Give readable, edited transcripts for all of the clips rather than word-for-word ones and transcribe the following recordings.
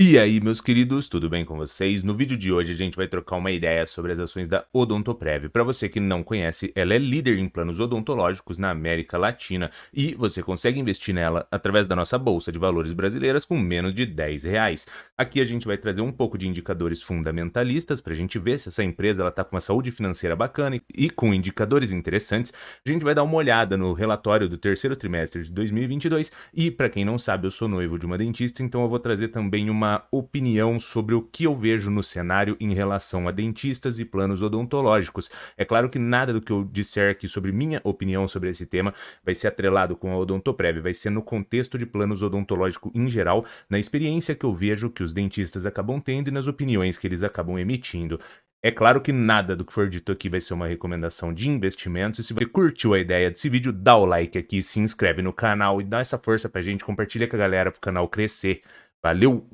E aí, meus queridos, tudo bem com vocês? No vídeo de hoje a gente vai trocar uma ideia sobre as ações da Odontoprev. Para você que não conhece, ela é líder em planos odontológicos na América Latina e você consegue investir nela através da nossa Bolsa de Valores brasileiras com menos de R$ 10. Aqui a gente vai trazer um pouco de indicadores fundamentalistas para a gente ver se essa empresa está com uma saúde financeira bacana e com indicadores interessantes. A gente vai dar uma olhada no relatório do terceiro trimestre de 2022 e, para quem não sabe, eu sou noivo de uma dentista, então eu vou trazer também uma opinião sobre o que eu vejo no cenário em relação a dentistas e planos odontológicos. É claro que nada do que eu disser aqui sobre minha opinião sobre esse tema vai ser atrelado com a Odontoprev, vai ser no contexto de planos odontológicos em geral, na experiência que eu vejo que os dentistas acabam tendo e nas opiniões que eles acabam emitindo. É claro que nada do que for dito aqui vai ser uma recomendação de investimentos. E se você curtiu a ideia desse vídeo, dá o like aqui, se inscreve no canal e dá essa força pra gente, compartilha com a galera pro canal crescer. Valeu!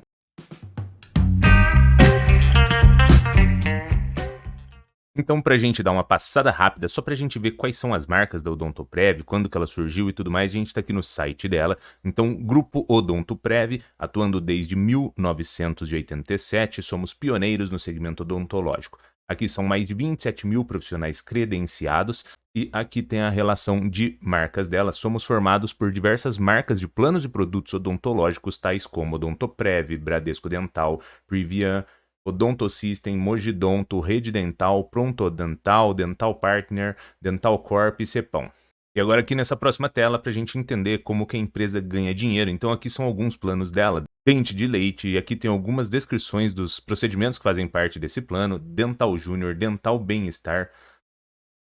Então, para a gente dar uma passada rápida, só para a gente ver quais são as marcas da Odontoprev, quando que ela surgiu e tudo mais, a gente está aqui no site dela. Então, Grupo Odontoprev, atuando desde 1987, somos pioneiros no segmento odontológico. Aqui são mais de 27 mil profissionais credenciados e aqui tem a relação de marcas dela. Somos formados por diversas marcas de planos e produtos odontológicos, tais como Odontoprev, Bradesco Dental, Privian, Odontosystem, Mogidonto, Rede Dental, Pronto Dental, Dental Partner, Dental Corp e Cepão. E agora aqui nessa próxima tela para a gente entender como que a empresa ganha dinheiro. Então aqui são alguns planos dela. Dente de leite, e aqui tem algumas descrições dos procedimentos que fazem parte desse plano. Dental Júnior, Dental Bem-Estar,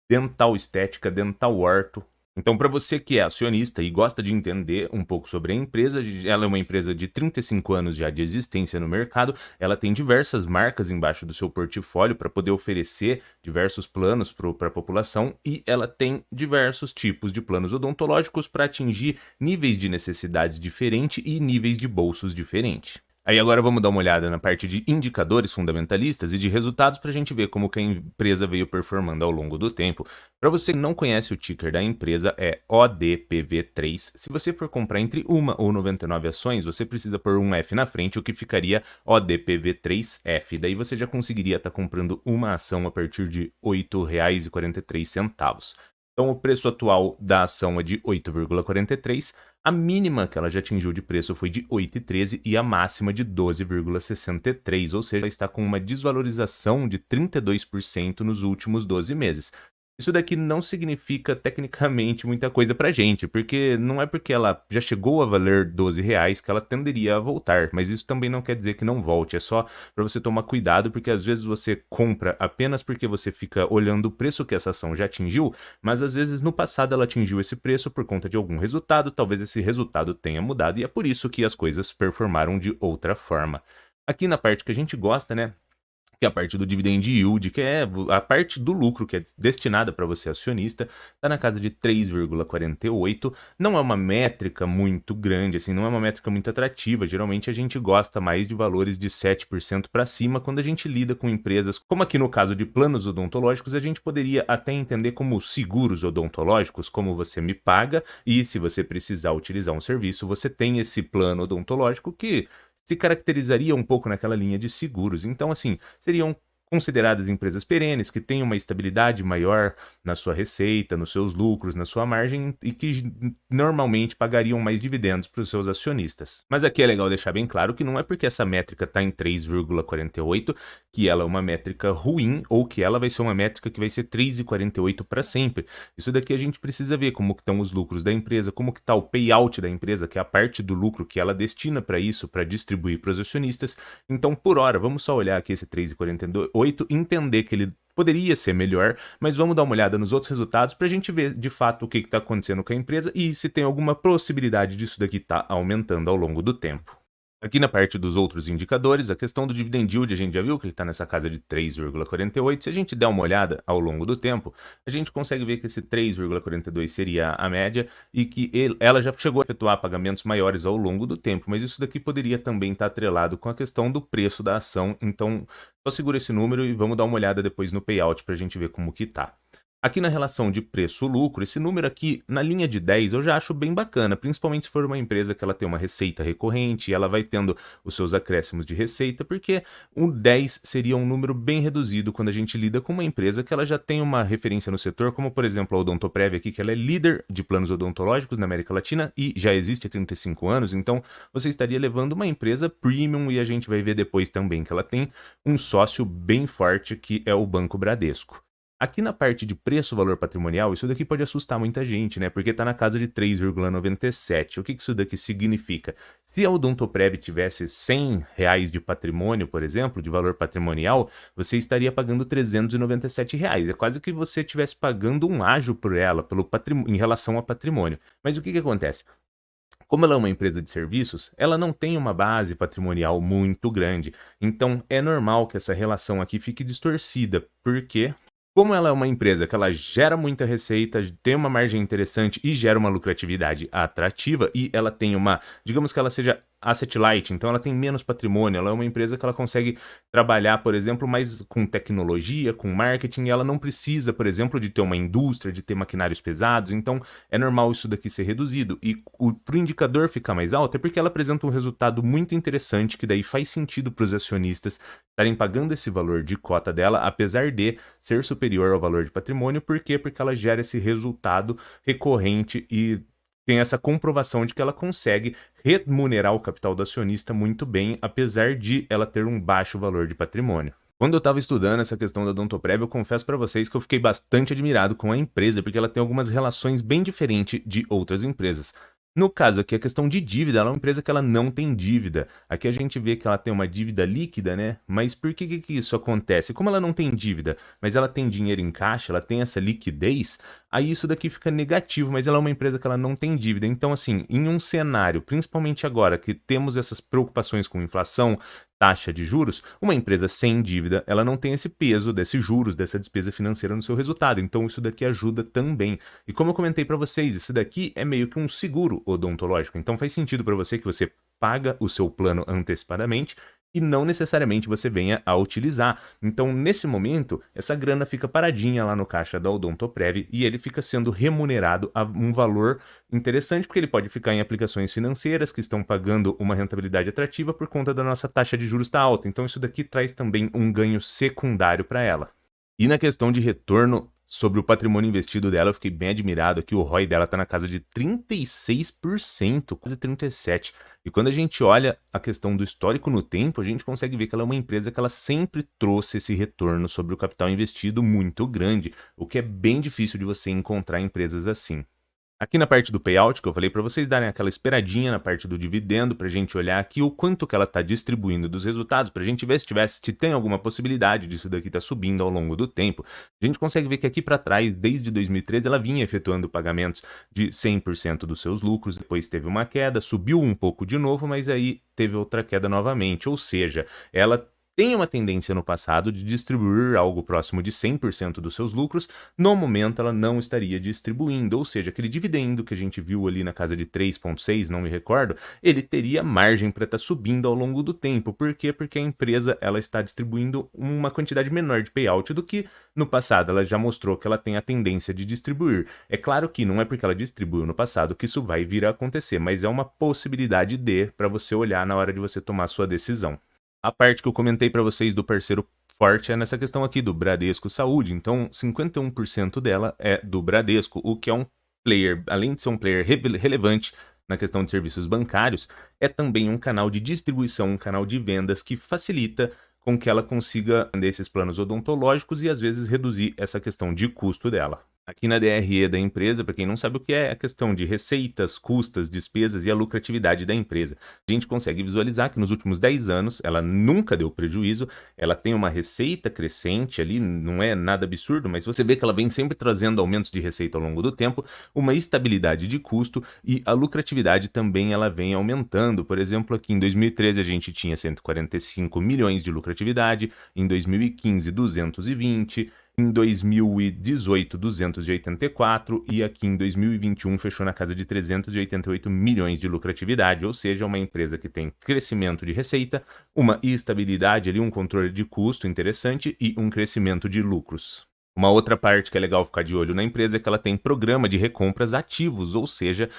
Dental Estética, Dental Orto. Então, para você que é acionista e gosta de entender um pouco sobre a empresa, ela é uma empresa de 35 anos já de existência no mercado, ela tem diversas marcas embaixo do seu portfólio para poder oferecer diversos planos para a população e ela tem diversos tipos de planos odontológicos para atingir níveis de necessidades diferentes e níveis de bolsos diferentes. Aí agora vamos dar uma olhada na parte de indicadores fundamentalistas e de resultados para a gente ver como que a empresa veio performando ao longo do tempo. Para você que não conhece o ticker da empresa, é ODPV3. Se você for comprar entre uma ou 99 ações, você precisa pôr um F na frente, o que ficaria ODPV3F. Daí você já conseguiria estar comprando uma ação a partir de R$ 8,43. Então, o preço atual da ação é de 8,43. A mínima que ela já atingiu de preço foi de 8,13 e a máxima de 12,63, ou seja, ela está com uma desvalorização de 32% nos últimos 12 meses. Isso daqui não significa tecnicamente muita coisa pra gente, porque não é porque ela já chegou a valer R$ 12 que ela tenderia a voltar, mas isso também não quer dizer que não volte, é só para você tomar cuidado, porque às vezes você compra apenas porque você fica olhando o preço que essa ação já atingiu, mas às vezes no passado ela atingiu esse preço por conta de algum resultado, talvez esse resultado tenha mudado e é por isso que as coisas performaram de outra forma. Aqui na parte que a gente gosta, né? Que é a parte do dividend yield, que é a parte do lucro que é destinada para você acionista, está na casa de 3,48. Não é uma métrica muito grande, assim, não é uma métrica muito atrativa. Geralmente a gente gosta mais de valores de 7% para cima quando a gente lida com empresas, como aqui no caso de planos odontológicos, a gente poderia até entender como seguros odontológicos, como você me paga e se você precisar utilizar um serviço, você tem esse plano odontológico que se caracterizaria um pouco naquela linha de seguros. Então, assim, seriam consideradas empresas perenes, que têm uma estabilidade maior na sua receita, nos seus lucros, na sua margem e que normalmente pagariam mais dividendos para os seus acionistas. Mas aqui é legal deixar bem claro que não é porque essa métrica está em 3,48 que ela é uma métrica ruim ou que ela vai ser uma métrica que vai ser 3,48 para sempre. Isso daqui a gente precisa ver como que estão os lucros da empresa, como que está o payout da empresa, que é a parte do lucro que ela destina para isso, para distribuir para os acionistas. Então, por hora, vamos só olhar aqui esse 3,48, entender que ele poderia ser melhor, mas vamos dar uma olhada nos outros resultados para a gente ver de fato o que está acontecendo com a empresa e se tem alguma possibilidade disso daqui estar aumentando ao longo do tempo. Aqui na parte dos outros indicadores, a questão do dividend yield, a gente já viu que ele está nessa casa de 3,48. Se a gente der uma olhada ao longo do tempo, a gente consegue ver que esse 3,42 seria a média e que ela já chegou a efetuar pagamentos maiores ao longo do tempo, mas isso daqui poderia também estar atrelado com a questão do preço da ação. Então, só segura esse número e vamos dar uma olhada depois no payout para a gente ver como que tá. Aqui na relação de preço-lucro, esse número aqui, na linha de 10, eu já acho bem bacana, principalmente se for uma empresa que ela tem uma receita recorrente, e ela vai tendo os seus acréscimos de receita, porque um 10 seria um número bem reduzido quando a gente lida com uma empresa que ela já tem uma referência no setor, como por exemplo a Odontoprev aqui, que ela é líder de planos odontológicos na América Latina e já existe há 35 anos, então você estaria levando uma empresa premium e a gente vai ver depois também que ela tem um sócio bem forte que é o Banco Bradesco. Aqui na parte de preço-valor patrimonial, isso daqui pode assustar muita gente, né? Porque está na casa de 3,97. O que isso daqui significa? Se a Odontoprev tivesse R$ 100 de patrimônio, por exemplo, de valor patrimonial, você estaria pagando R$ 397. É quase que você estivesse pagando um ágio por ela, em relação ao patrimônio. Mas o que acontece? Como ela é uma empresa de serviços, ela não tem uma base patrimonial muito grande. Então, é normal que essa relação aqui fique distorcida. Por quê? Como ela é uma empresa que ela gera muita receita, tem uma margem interessante e gera uma lucratividade atrativa e ela tem uma, digamos que ela seja asset light, então ela tem menos patrimônio, ela é uma empresa que ela consegue trabalhar, por exemplo, mais com tecnologia, com marketing, e ela não precisa, por exemplo, de ter uma indústria, de ter maquinários pesados, então é normal isso daqui ser reduzido. E para o indicador ficar mais alto é porque ela apresenta um resultado muito interessante, que daí faz sentido para os acionistas estarem pagando esse valor de cota dela, apesar de ser superior ao valor de patrimônio. Por quê? Porque ela gera esse resultado recorrente e tem essa comprovação de que ela consegue remunerar o capital do acionista muito bem, apesar de ela ter um baixo valor de patrimônio. Quando eu estava estudando essa questão da Odontoprev, eu confesso para vocês que eu fiquei bastante admirado com a empresa, porque ela tem algumas relações bem diferentes de outras empresas. No caso aqui, a questão de dívida, ela é uma empresa que ela não tem dívida. Aqui a gente vê que ela tem uma dívida líquida, né? Mas por que isso acontece? Como ela não tem dívida, mas ela tem dinheiro em caixa, ela tem essa liquidez, aí isso daqui fica negativo, mas ela é uma empresa que ela não tem dívida. Então, assim, em um cenário, principalmente agora que temos essas preocupações com inflação, taxa de juros, uma empresa sem dívida, ela não tem esse peso desses juros, dessa despesa financeira no seu resultado. Então, isso daqui ajuda também. E como eu comentei para vocês, isso daqui é meio que um seguro odontológico. Então, faz sentido para você que você paga o seu plano antecipadamente e não necessariamente você venha a utilizar. Então, nesse momento, essa grana fica paradinha lá no caixa da Odontoprev e ele fica sendo remunerado a um valor interessante, porque ele pode ficar em aplicações financeiras que estão pagando uma rentabilidade atrativa por conta da nossa taxa de juros estar alta. Então, isso daqui traz também um ganho secundário para ela. E na questão de retorno sobre o patrimônio investido dela, eu fiquei bem admirado que o ROI dela está na casa de 36%, quase 37%. E quando a gente olha a questão do histórico no tempo, a gente consegue ver que ela é uma empresa que ela sempre trouxe esse retorno sobre o capital investido muito grande, o que é bem difícil de você encontrar empresas assim. Aqui na parte do payout, que eu falei para vocês darem aquela esperadinha na parte do dividendo, para a gente olhar aqui o quanto que ela está distribuindo dos resultados, para a gente ver se tem alguma possibilidade disso daqui estar subindo ao longo do tempo. A gente consegue ver que aqui para trás, desde 2013, ela vinha efetuando pagamentos de 100% dos seus lucros, depois teve uma queda, subiu um pouco de novo, mas aí teve outra queda novamente, ou seja, ela tem uma tendência no passado de distribuir algo próximo de 100% dos seus lucros. No momento, ela não estaria distribuindo, ou seja, aquele dividendo que a gente viu ali na casa de 3,6, não me recordo, ele teria margem para estar subindo ao longo do tempo. Por quê? Porque a empresa ela está distribuindo uma quantidade menor de payout do que no passado. Ela já mostrou que ela tem a tendência de distribuir. É claro que não é porque ela distribuiu no passado que isso vai vir a acontecer, mas é uma possibilidade para você olhar na hora de você tomar a sua decisão. A parte que eu comentei para vocês do parceiro forte é nessa questão aqui do Bradesco Saúde. Então, 51% dela é do Bradesco, o que é um player, além de ser um player relevante na questão de serviços bancários, é também um canal de distribuição, um canal de vendas que facilita com que ela consiga vender esses planos odontológicos e às vezes reduzir essa questão de custo dela. Aqui na DRE da empresa, para quem não sabe o que é a questão de receitas, custas, despesas e a lucratividade da empresa, a gente consegue visualizar que nos últimos 10 anos ela nunca deu prejuízo, ela tem uma receita crescente ali, não é nada absurdo, mas você vê que ela vem sempre trazendo aumentos de receita ao longo do tempo, uma estabilidade de custo e a lucratividade também ela vem aumentando. Por exemplo, aqui em 2013 a gente tinha 145 milhões de lucratividade, em 2015 220, em 2018, 284 e aqui em 2021 fechou na casa de 388 milhões de lucratividade, ou seja, uma empresa que tem crescimento de receita, uma estabilidade ali, um controle de custo interessante e um crescimento de lucros. Uma outra parte que é legal ficar de olho na empresa é que ela tem programa de recompras ativos, ou seja,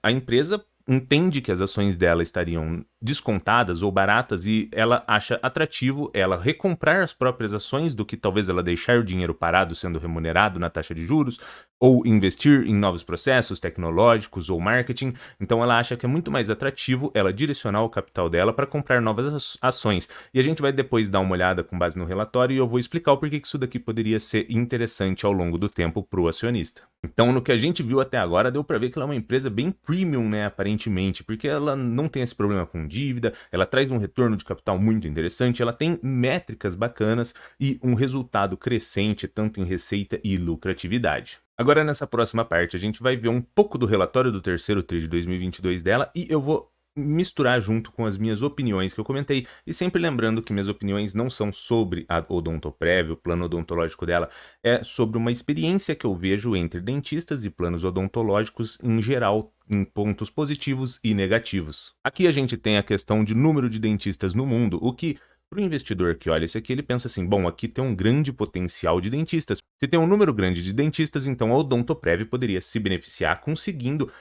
a empresa entende que as ações dela estariam descontadas ou baratas e ela acha atrativo ela recomprar as próprias ações do que talvez ela deixar o dinheiro parado sendo remunerado na taxa de juros ou investir em novos processos tecnológicos ou marketing. Então ela acha que é muito mais atrativo ela direcionar o capital dela para comprar novas ações. E a gente vai depois dar uma olhada com base no relatório e eu vou explicar o porquê que isso daqui poderia ser interessante ao longo do tempo para o acionista. Então, no que a gente viu até agora, deu para ver que ela é uma empresa bem premium, né, aparentemente, porque ela não tem esse problema com dívida, ela traz um retorno de capital muito interessante, ela tem métricas bacanas e um resultado crescente tanto em receita e lucratividade. Agora, nessa próxima parte, a gente vai ver um pouco do relatório do terceiro TRI de 2022 dela e eu vou misturar junto com as minhas opiniões que eu comentei, e sempre lembrando que minhas opiniões não são sobre a Odontoprev, o plano odontológico dela, é sobre uma experiência que eu vejo entre dentistas e planos odontológicos em geral, em pontos positivos e negativos. Aqui a gente tem a questão de número de dentistas no mundo, o que para o investidor que olha esse aqui, ele pensa assim, bom, aqui tem um grande potencial de dentistas. Se tem um número grande de dentistas, então a Odontoprev poderia se beneficiar conseguindo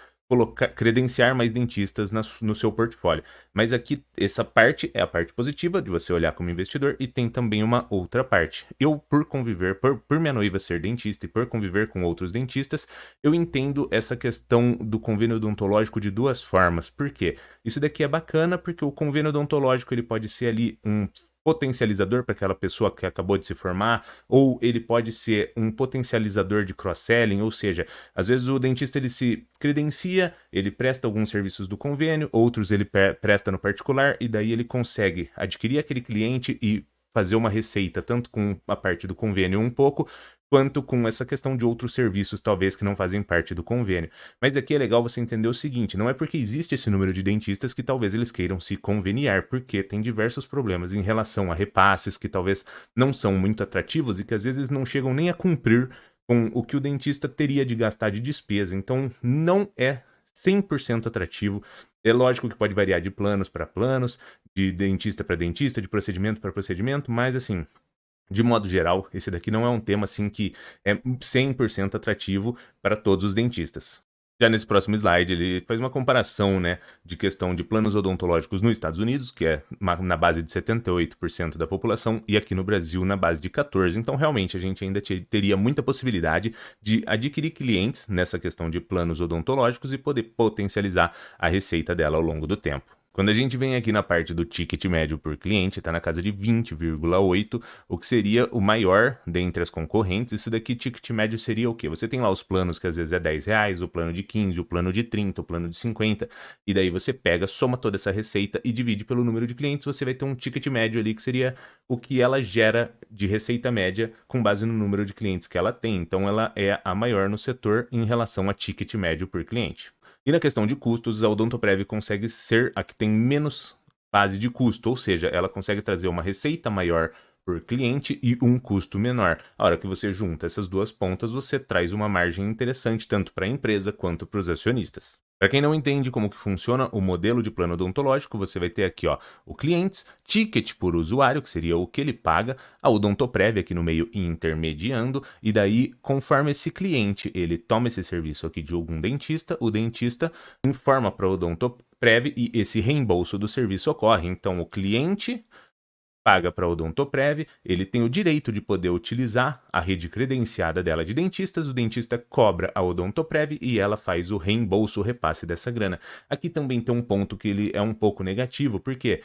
credenciar mais dentistas no seu portfólio. Mas aqui, essa parte é a parte positiva de você olhar como investidor e tem também uma outra parte. Eu, por conviver, por minha noiva ser dentista e por conviver com outros dentistas, eu entendo essa questão do convênio odontológico de duas formas. Por quê? Isso daqui é bacana porque o convênio odontológico ele pode ser ali um potencializador para aquela pessoa que acabou de se formar, ou ele pode ser um potencializador de cross-selling, ou seja, às vezes o dentista ele se credencia, ele presta alguns serviços do convênio, outros ele presta no particular, e daí ele consegue adquirir aquele cliente e fazer uma receita, tanto com a parte do convênio um pouco, quanto com essa questão de outros serviços, talvez, que não fazem parte do convênio. Mas aqui é legal você entender o seguinte, não é porque existe esse número de dentistas que talvez eles queiram se conveniar, porque tem diversos problemas em relação a repasses que talvez não são muito atrativos e que às vezes não chegam nem a cumprir com o que o dentista teria de gastar de despesa. Então, não é 100% atrativo. É lógico que pode variar de planos para planos, de dentista para dentista, de procedimento para procedimento, mas assim, de modo geral, esse daqui não é um tema assim que é 100% atrativo para todos os dentistas. Já nesse próximo slide, ele faz uma comparação, né, de questão de planos odontológicos nos Estados Unidos, que é na base de 78% da população, e aqui no Brasil na base de 14%. Então, realmente, a gente ainda teria muita possibilidade de adquirir clientes nessa questão de planos odontológicos e poder potencializar a receita dela ao longo do tempo. Quando a gente vem aqui na parte do ticket médio por cliente, está na casa de 20,8, o que seria o maior dentre as concorrentes. Isso daqui, ticket médio, seria o quê? Você tem lá os planos que às vezes é R$10, o plano de 15, o plano de 30, o plano de 50, e daí você pega, soma toda essa receita e divide pelo número de clientes, você vai ter um ticket médio ali que seria o que ela gera de receita média com base no número de clientes que ela tem. Então ela é a maior no setor em relação a ticket médio por cliente. E na questão de custos, a Odontoprev consegue ser a que tem menos base de custo, ou seja, ela consegue trazer uma receita maior por cliente e um custo menor. A hora que você junta essas duas pontas, você traz uma margem interessante tanto para a empresa quanto para os acionistas. Para quem não entende como que funciona o modelo de plano odontológico, você vai ter aqui, ó, o clientes, ticket por usuário, que seria o que ele paga, a Odontoprev aqui no meio intermediando, e daí, conforme esse cliente ele toma esse serviço aqui de algum dentista, o dentista informa para a Odontoprev e esse reembolso do serviço ocorre. Então, o cliente paga para a Odontoprev, ele tem o direito de poder utilizar a rede credenciada dela de dentistas, o dentista cobra a Odontoprev e ela faz o reembolso, o repasse dessa grana. Aqui também tem um ponto que ele é um pouco negativo, porque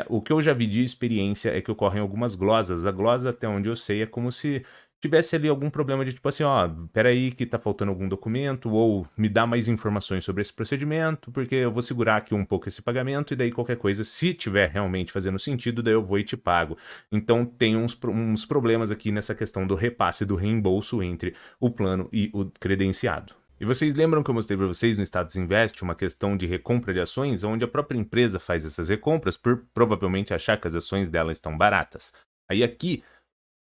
o que eu já vi de experiência é que ocorrem algumas glosas. A glosa, até onde eu sei, é como se tivesse ali algum problema de tipo assim, ó, peraí que tá faltando algum documento, ou me dá mais informações sobre esse procedimento, porque eu vou segurar aqui um pouco esse pagamento, e daí qualquer coisa, se tiver realmente fazendo sentido, daí eu vou e te pago. Então tem uns problemas aqui nessa questão do repasse do reembolso entre o plano e o credenciado. E vocês lembram que eu mostrei para vocês no Status Invest uma questão de recompra de ações, onde a própria empresa faz essas recompras por provavelmente achar que as ações dela estão baratas. Aí aqui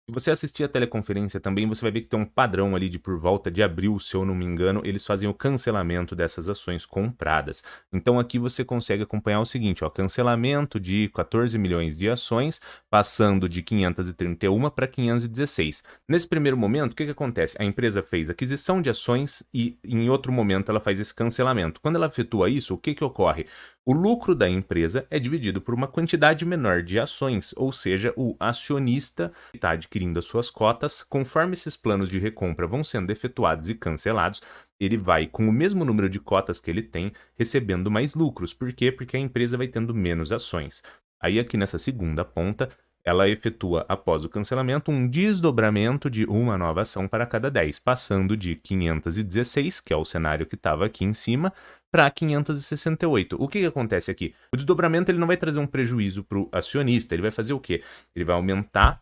Se você assistir a teleconferência também, você vai ver que tem um padrão ali de por volta de abril, se eu não me engano, eles fazem o cancelamento dessas ações compradas. Então aqui você consegue acompanhar o seguinte, ó, cancelamento de 14 milhões de ações, passando de 531 para 516. Nesse primeiro momento, o que acontece? A empresa fez aquisição de ações e em outro momento ela faz esse cancelamento. Quando ela efetua isso, o que ocorre? O lucro da empresa é dividido por uma quantidade menor de ações, ou seja, o acionista está adquirindo as suas cotas, conforme esses planos de recompra vão sendo efetuados e cancelados, ele vai, com o mesmo número de cotas que ele tem, recebendo mais lucros. Por quê? Porque a empresa vai tendo menos ações. Aí aqui nessa segunda ponta, ela efetua, após o cancelamento, um desdobramento de uma nova ação para cada 10, passando de 516, que é o cenário que estava aqui em cima, para 568. O que acontece aqui? O desdobramento ele não vai trazer um prejuízo para o acionista, ele vai fazer o quê? Ele vai aumentar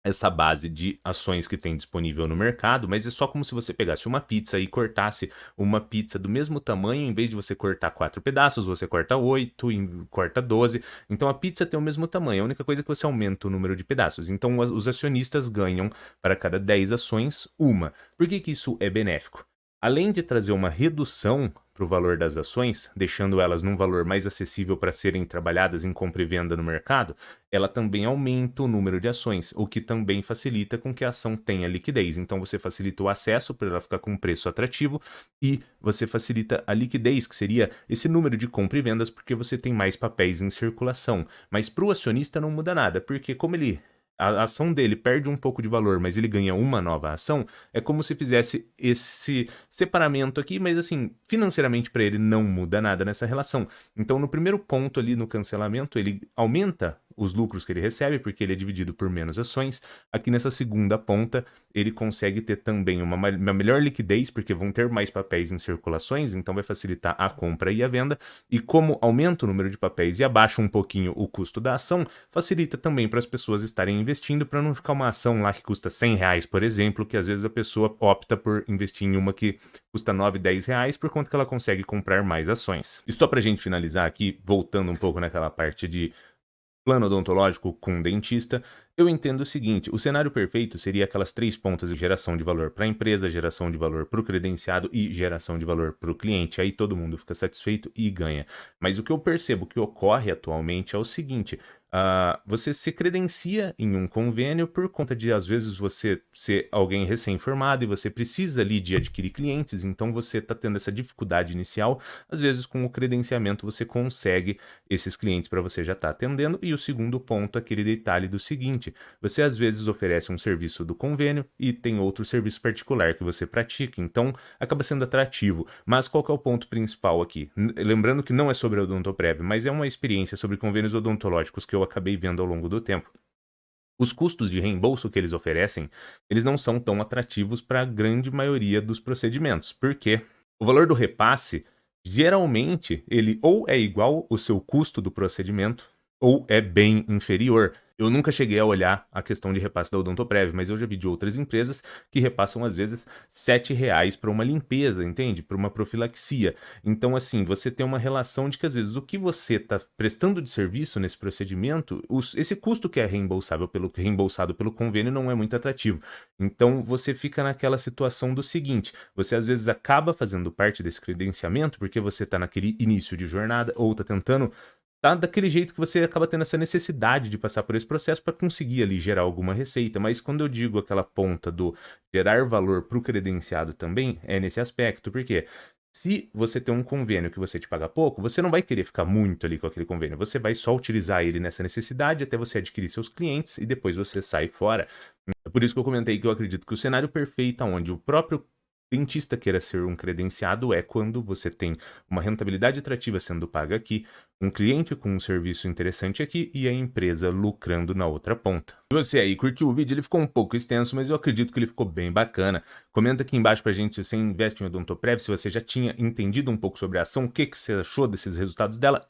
essa base de ações que tem disponível no mercado, mas é só como se você pegasse uma pizza e cortasse uma pizza do mesmo tamanho, em vez de você cortar 4 pedaços, você corta 8, corta 12. Então a pizza tem o mesmo tamanho, a única coisa é que você aumenta o número de pedaços. Então os acionistas ganham para cada 10 ações uma. Por que isso é benéfico? Além de trazer uma redução para o valor das ações, deixando elas num valor mais acessível para serem trabalhadas em compra e venda no mercado, ela também aumenta o número de ações, o que também facilita com que a ação tenha liquidez. Então você facilita o acesso para ela ficar com um preço atrativo e você facilita a liquidez, que seria esse número de compra e vendas, porque você tem mais papéis em circulação. Mas para o acionista não muda nada, porque como a ação dele perde um pouco de valor, mas ele ganha uma nova ação, é como se fizesse esse separamento aqui, mas assim, financeiramente para ele não muda nada nessa relação. Então, no primeiro ponto ali no cancelamento, ele aumenta os lucros que ele recebe, porque ele é dividido por menos ações. Aqui nessa segunda ponta, ele consegue ter também uma melhor liquidez, porque vão ter mais papéis em circulações, então vai facilitar a compra e a venda. E como aumenta o número de papéis e abaixa um pouquinho o custo da ação, facilita também para as pessoas estarem investindo, para não ficar uma ação lá que custa R$100, por exemplo, que às vezes a pessoa opta por investir em uma que custa R$9, R$10, por conta que ela consegue comprar mais ações. E só para a gente finalizar aqui, voltando um pouco naquela parte de plano odontológico com dentista, eu entendo o seguinte: o cenário perfeito seria aquelas 3 pontas de geração de valor para a empresa, geração de valor para o credenciado e geração de valor para o cliente. Aí todo mundo fica satisfeito e ganha. Mas o que eu percebo que ocorre atualmente é o seguinte: você se credencia em um convênio por conta de, às vezes, você ser alguém recém-formado e você precisa ali de adquirir clientes, então você está tendo essa dificuldade inicial. Às vezes, com o credenciamento, você consegue esses clientes para você já estar atendendo. E o segundo ponto, aquele detalhe do seguinte: você às vezes oferece um serviço do convênio e tem outro serviço particular que você pratica, então acaba sendo atrativo. Mas qual que é o ponto principal aqui? Lembrando que não é sobre a Odontoprev, mas é uma experiência sobre convênios odontológicos que eu acabei vendo ao longo do tempo. Os custos de reembolso que eles oferecem, eles não são tão atrativos para a grande maioria dos procedimentos. Por quê? O valor do repasse, geralmente, ele ou é igual ao seu custo do procedimento, ou é bem inferior. Eu nunca cheguei a olhar a questão de repasse da Odontoprev, mas eu já vi de outras empresas que repassam, às vezes, R$7 para uma limpeza, entende? Para uma profilaxia. Então, assim, você tem uma relação de que, às vezes, o que você está prestando de serviço nesse procedimento, esse custo que é reembolsado pelo convênio não é muito atrativo. Então, você fica naquela situação do seguinte: você, às vezes, acaba fazendo parte desse credenciamento porque você está naquele início de jornada ou está tentando tá daquele jeito que você acaba tendo essa necessidade de passar por esse processo para conseguir ali gerar alguma receita. Mas quando eu digo aquela ponta do gerar valor para o credenciado também, é nesse aspecto. Porque se você tem um convênio que você te paga pouco, você não vai querer ficar muito ali com aquele convênio. Você vai só utilizar ele nessa necessidade até você adquirir seus clientes e depois você sai fora. É por isso que eu comentei que eu acredito que o cenário perfeito onde o próprio dentista queira ser um credenciado é quando você tem uma rentabilidade atrativa sendo paga aqui, um cliente com um serviço interessante aqui e a empresa lucrando na outra ponta. Se você aí curtiu o vídeo, ele ficou um pouco extenso, mas eu acredito que ele ficou bem bacana. Comenta aqui embaixo pra gente se você investe em Odontoprev, se você já tinha entendido um pouco sobre a ação, o que você achou desses resultados dela.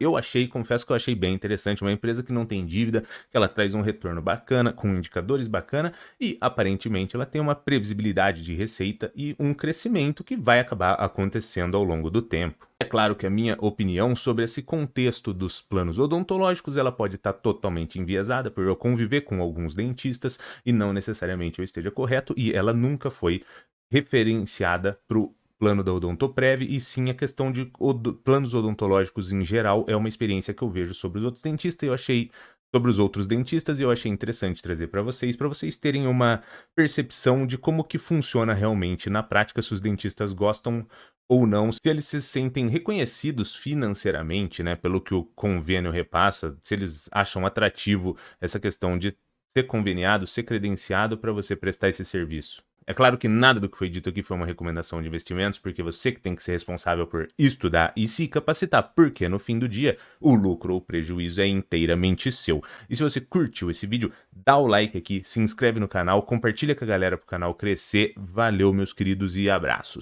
Confesso que eu achei bem interessante, uma empresa que não tem dívida, que ela traz um retorno bacana, com indicadores bacana e aparentemente ela tem uma previsibilidade de receita e um crescimento que vai acabar acontecendo ao longo do tempo. É claro que a minha opinião sobre esse contexto dos planos odontológicos, ela pode estar totalmente enviesada por eu conviver com alguns dentistas e não necessariamente eu esteja correto, e ela nunca foi referenciada para o plano da Odontoprev, e sim a questão de planos odontológicos em geral é uma experiência que eu vejo sobre os outros dentistas, e eu achei sobre os outros dentistas, e eu achei interessante trazer para vocês terem uma percepção de como que funciona realmente na prática, se os dentistas gostam ou não, se eles se sentem reconhecidos financeiramente, né, pelo que o convênio repassa, se eles acham atrativo essa questão de ser conveniado, ser credenciado para você prestar esse serviço. É claro que nada do que foi dito aqui foi uma recomendação de investimentos, porque você que tem que ser responsável por estudar e se capacitar, porque no fim do dia o lucro ou o prejuízo é inteiramente seu. E se você curtiu esse vídeo, dá o like aqui, se inscreve no canal, compartilha com a galera para o canal crescer. Valeu, meus queridos, e abraços.